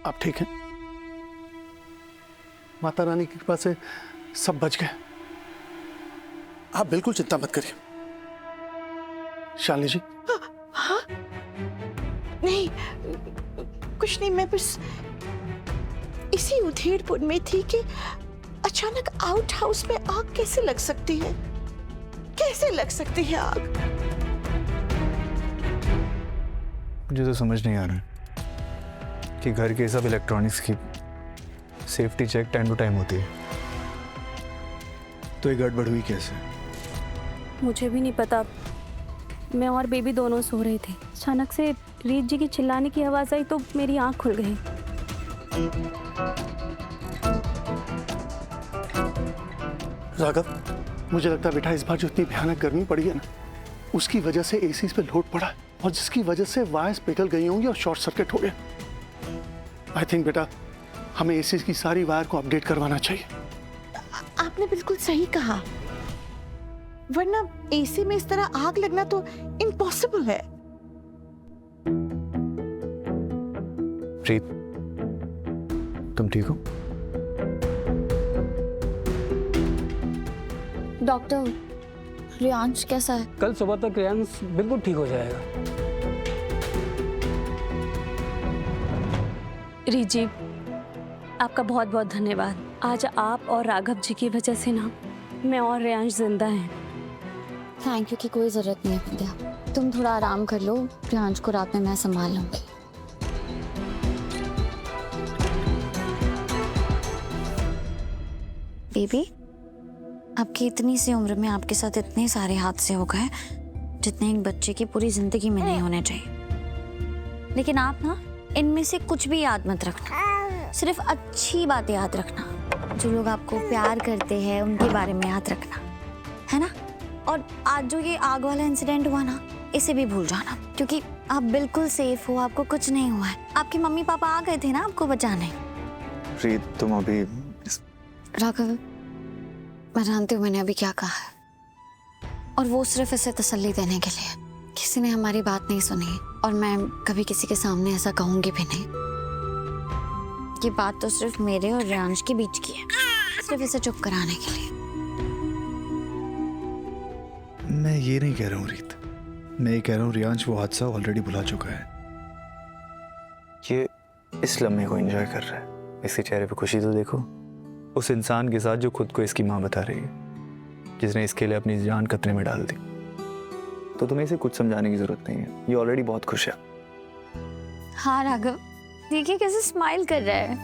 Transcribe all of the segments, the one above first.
आप ठीक हैं? माता रानी की कृपा से सब बच गए। आप बिल्कुल चिंता मत करिए। शालिनी जी। हाँ? नहीं, कुछ नहीं, मैं बस इसी उधेड़पुन में थी कि अचानक आउट हाउस में आग कैसे लग सकती है? कैसे लग सकती है आग? मुझे तो समझ नहीं आ रहा कि घर के सब इलेक्ट्रॉनिक्स की safety check time to time होती है, तो ये गड़बड़ हुई कैसे? मुझे भी नहीं पता। मैं और बेबी दोनों सो रहे थे, अचानक से रीत जी की चिल्लाने की आवाज़ आई तो मेरी आंख खुल गई। राघव, मुझे लगता है बेटा इस बार जो इतनी भयानक गर्मी पड़ी है ना, उसकी वजह से एसी पे लोड पड़ा है और जिसकी वजह से वायर्स पिघल गई होंगी और शॉर्ट सर्किट हो गया। आई थिंक बेटा हमें एसी की सारी वायर को अपडेट करवाना चाहिए। आपने बिल्कुल सही कहा, वरना एसी में इस तरह आग लगना तो इम्पॉसिबल है। प्रीत, तुम ठीक हो? डॉक्टर, रियांश कैसा है? कल सुबह तक रियांश बिल्कुल ठीक हो जाएगा। रीत जी, आपका बहुत बहुत धन्यवाद। आज आप और राघव जी की वजह से ना मैं और रियांश जिंदा हैं। थैंक यू की कोई ज़रूरत नहीं है विद्या, तुम थोड़ा आराम कर लो, रियांश को रात में मैं संभाल लूँगी। बेबी, आपकी इतनी सी उम्र में आपके साथ इतने सारे हादसे हो गए जितने एक बच्चे की पूरी जिंदगी में नहीं होने चाहिए, लेकिन आप ना इनमें से कुछ भी याद मत रखना, सिर्फ अच्छी बातें याद रखना। जो लोग आपको प्यार करते हैं उनके बारे में याद रखना, है ना? और आज जो ये आग वाला इंसिडेंट हुआ ना, इसे भी भूल जाना, क्योंकि आप बिल्कुल सेफ हो, आपको कुछ नहीं हुआ है। आपके मम्मी पापा आ गए थे ना आपको बचाने। प्रीत, तुम अभी राघव, मैं जानती हूँ मैंने अभी क्या कहा है, और वो सिर्फ इसे तसल्ली देने के लिए। किसी ने हमारी बात नहीं सुनी और मैं कभी किसी के सामने ऐसा कहूंगी भी नहीं। ये बात तो सिर्फ मेरे और रियांश के बीच की है, सिर्फ इसे चुप कराने के लिए। मैं ये नहीं कह रहा हूँ रीत, मैं ये कह रहा हूँ रियांश वो हादसा ऑलरेडी भुला चुका है। ये इस लम्हे को एंजॉय कर रहा है। इसके चेहरे पे खुशी तो देखो, उस इंसान के साथ जो खुद को इसकी माँ बता रही है, जिसने इसके लिए अपनी जान खतरे में डाल दी। तो तुम्हें इसे कुछ समझाने की जरूरत नहीं है, ये ऑलरेडी बहुत खुश है। हाँ राघव, देखिए कैसे स्माइल कर रहा है,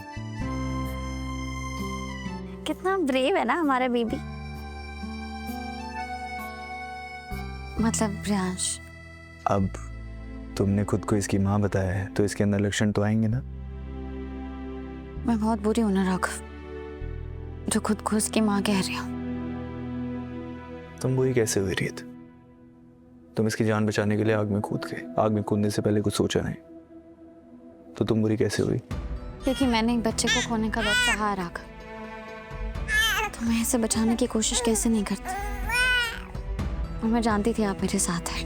कितना ब्रेव है ना हमारा बेबी। मतलब रियांश, अब तुमने खुद को इसकी माँ बताया है तो इसके अंदर लक्षण तो आएंगे ना। मैं बहुत बुरी हूं ना राघव, जो खुद को उसकी माँ कह रही हूँ। तुम बुरी कैसे हुई रीत? तुम इसकी जान बचाने के लिए आग में कूद गए, आग में कूदने से पहले कुछ सोचा नहीं, तो तुम बुरी कैसे हुई? क्योंकि मैंने एक बच्चे को खोने का वक्त सहा राघव, तो मैं इसे बचाने की कोशिश कैसे नहीं करती। और मैं जानती थी आप मेरे साथ हैं,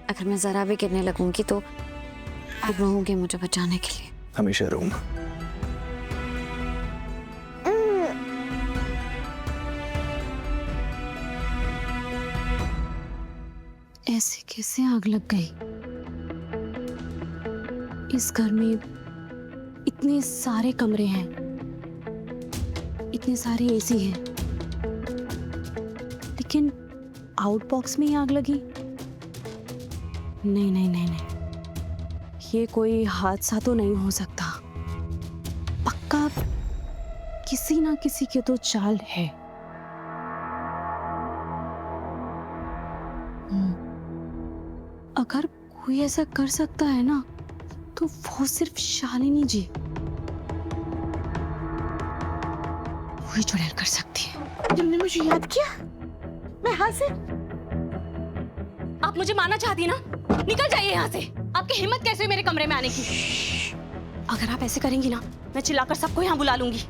अगर मैं जरा भी गिरने लगूंगी तो आप रहोगे मुझे बचाने के लिए। हमेशा रहूंगा। ऐसे कैसे आग लग गई? इस घर में इतने सारे कमरे हैं, इतने सारे एसी हैं, लेकिन आउटबॉक्स में ही आग लगी? नहीं नहीं नहीं नहीं, ये कोई हादसा तो नहीं हो सकता। पक्का किसी ना किसी की तो चाल है। अगर कोई ऐसा कर सकता है ना, तो वो सिर्फ शालिनी जी, वही जो कर सकती है। तुमने मुझे याद किया, मैं हासिल। आप मुझे मारना चाहती ना? निकल जाइए यहाँ से। आपकी हिम्मत कैसे हुई मेरे कमरे में आने की? अगर आप ऐसे करेंगी ना, मैं चिल्लाकर सबको यहाँ बुला लूंगी।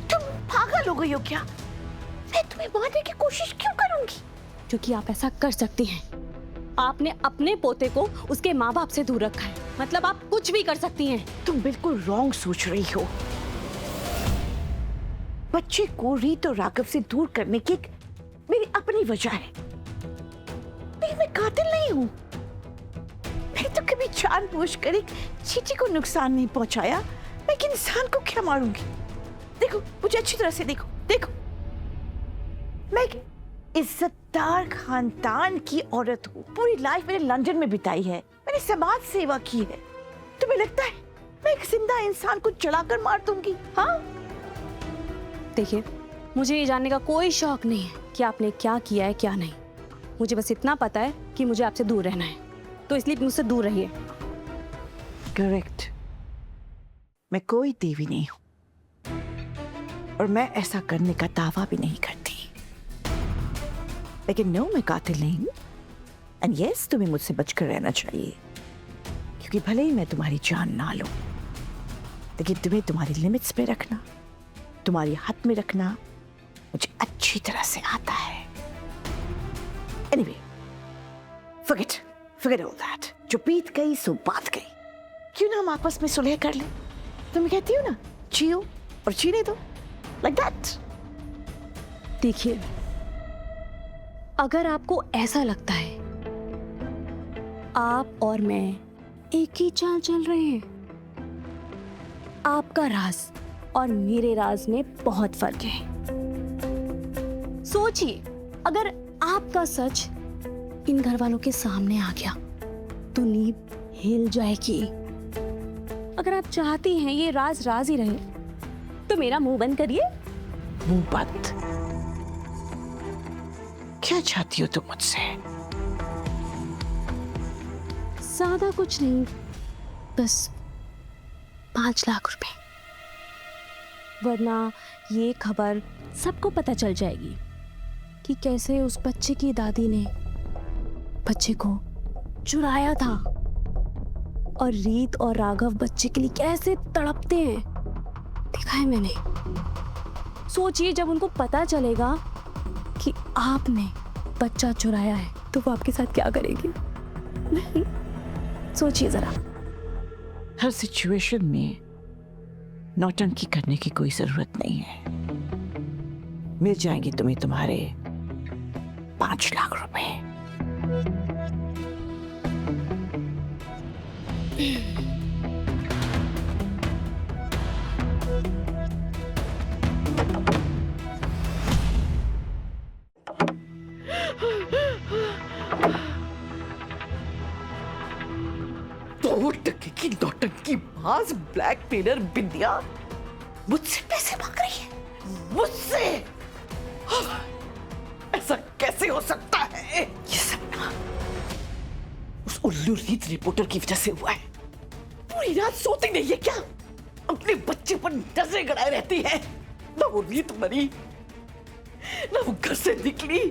तुम पागल हो गई हो क्या? मैं तुम्हें मारने की कोशिश क्यों करूंगी? क्योंकि आप ऐसा कर सकती हैं। आपने अपने पोते को उसके माँ बाप से दूर रखा है, मतलब आप कुछ भी कर सकती हैं। तुम बिल्कुल रॉन्ग सोच रही हो। बच्चे को रीत और राघव से दूर करने की एक मेरी अपनी वजह है। लेकिन मैं कातिल नहीं हूं। मैं तो कभी जानबूझकर एक चींटी को नुकसान नहीं पहुंचाया। मैं एक इंसान को क्या मारूंगी? देखो मुझे अच्छी तरह से देखो। देखो मैं एक इज्जतदार खानदान की औरत हूँ। पूरी लाइफ मैंने लंदन में बिताई है। मैंने समाज सेवा की है। तुम्हें लगता है मैं एक जिंदा इंसान को जलाकर मार दूंगी? हाँ, देखिए, मुझे ये जानने का कोई शौक नहीं है कि आपने क्या किया है क्या नहीं। मुझे बस इतना पता है कि मुझे आपसे दूर रहना है, तो इसलिए मुझसे दूर रहिए। करेक्ट। मैं कोई देवी नहीं हूं और मैं ऐसा करने का दावा भी नहीं करती। लेकिन नो, मैं कातिल नहीं हूं। एंड यस, तुम्हें मुझसे बचकर रहना चाहिए, क्योंकि भले ही मैं तुम्हारी जान ना लूं, लेकिन तुम्हें तुम्हारी लिमिट्स पे रखना, तुम्हारी हद में रखना मुझे अच्छी तरह से आता है। Anyway, forget all that। जो बीत गई सो बात गई। क्यों ना हम आपस में सुलह कर लें? तुम कहती हो ना, जियो और जीने दो, like that। देखिए, अगर आपको ऐसा लगता है आप और मैं एक ही चाल चल रहे हैं, आपका राज और मेरे राज में बहुत फर्क है। सोचिए, अगर आपका सच इन घर वालों के सामने आ गया तो नींव हिल जाएगी। अगर आप चाहती हैं ये राज राज ही रहे तो मेरा मुंह बंद करिए। मुंह बंद? क्या चाहती हो तुम मुझसे? ज्यादा कुछ नहीं, बस 5 लाख रुपए, वरना ये खबर सबको पता चल जाएगी कि कैसे उस बच्चे की दादी ने बच्चे को चुराया था और रीत और राघव बच्चे के लिए कैसे तड़पते हैं, देखा है मैंने। सोचिए, जब उनको पता चलेगा कि आपने बच्चा चुराया है तो वो आपके साथ क्या करेगी? सोचिए जरा। हर सिचुएशन में नौटंकी करने की कोई जरूरत नहीं है। मिल जाएंगे तुम्हें तुम्हारे 5 लाख रुपए। नौटंकी बाज ब्लैकमेलर बिंदिया मुझसे पैसे मांग रही है, मुझसे। ऐसा कैसे हो सकता है? ये सब ना उस उल्लू रीत रिपोर्टर की वजह से हुआ है। पूरी रात सोती नहीं है क्या? अपने बच्चे पर नजरें गड़ाए रहती है। ना वो रीत मरी, ना वो घर से निकली,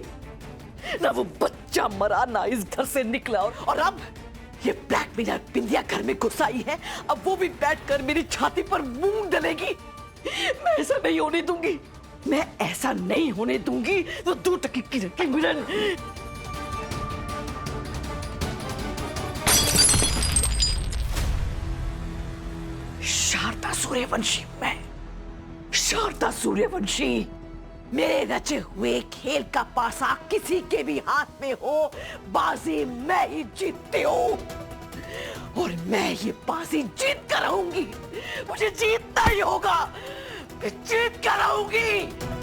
ना वो बच्चा मरा, ना इस घर से निकला। और अब ये ब्लैकमेलर बिंदिया घर में घुस आई है। अब वो भी बैठकर मेरी छाती पर मूंग डलेगी। मैं ऐसा नहीं होने दूंगी, मैं ऐसा नहीं होने दूंगी। तो दूर तक की मिलन। शारदा सूर्यवंशी, मैं शारदा सूर्यवंशी। मेरे रचे हुए खेल का पासा किसी के भी हाथ में हो, बाजी मैं ही जीतती हूँ और मैं ये बाजी जीत कर रहूंगी। मुझे जीतना ही होगा, मैं जीत कर रहूंगी।